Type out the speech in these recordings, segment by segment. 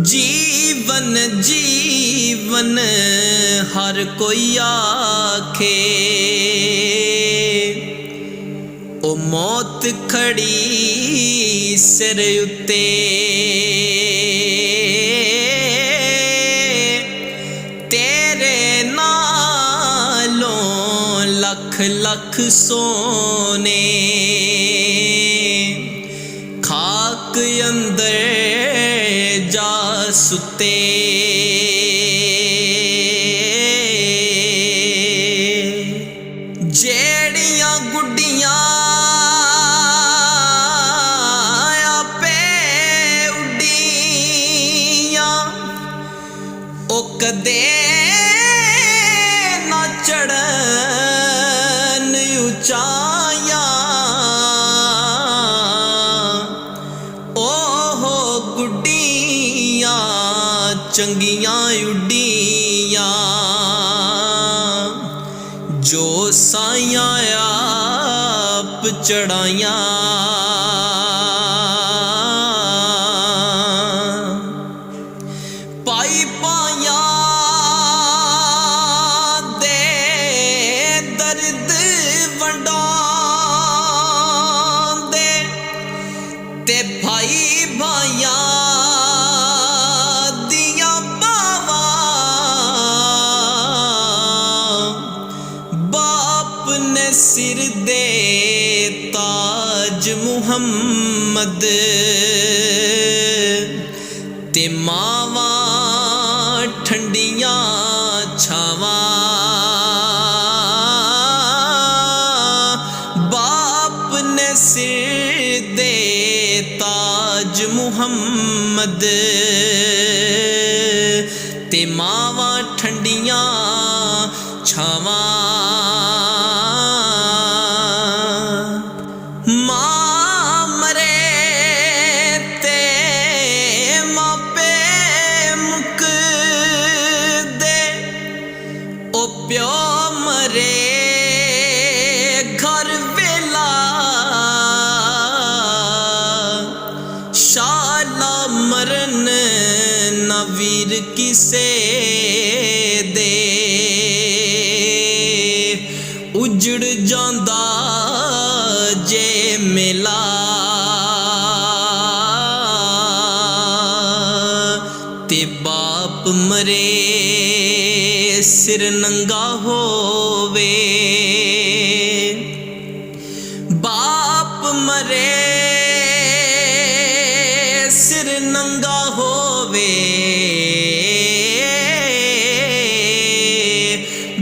जीवन जीवन हर कोई आखे, ओ मौत खड़ी सिर उत्ते। तेरे नालों लख लख सोने, खाक अंदर जा सुते। जेड़ियां गुड्डियां आपे उड्डियां, ओ कदे ना चढ़न उचाइयां। ओहो गुड्डियां चंगियां उड्डियां, जो साइयां आप चढ़ाइयां। पाई पाया दे दर्द वंडांदे, ते भाई भाइयां दियां सिर दे ताज मुहम्मद, ते मावा ठंडियां छावां। बाप ने सिर दे ताज मुहम्मद, ते मावा ठंडियां छावां। प्यो मरे घर वेला, शाला मरन ना वीर किसे दे। उजड़ जांदा जे मेला, ते बाप मरे सिर नंगा होवे। बाप मरे सिर नंगा होवे,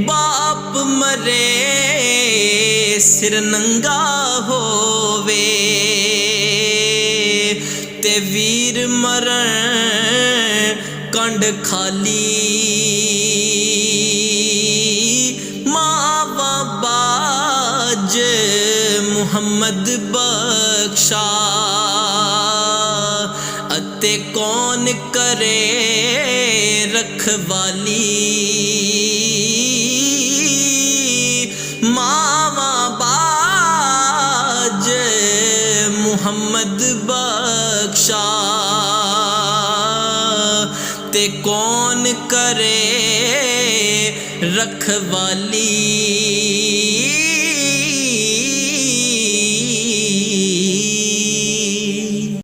बाप मरे सिर नंगा होवे। ते वीर मरण कंड खाली, मुहम्मद बख्शा। अते कौन करे रखवाली, मावा बाज मुहम्मद बख्शा। ते कौन करे रखवाली।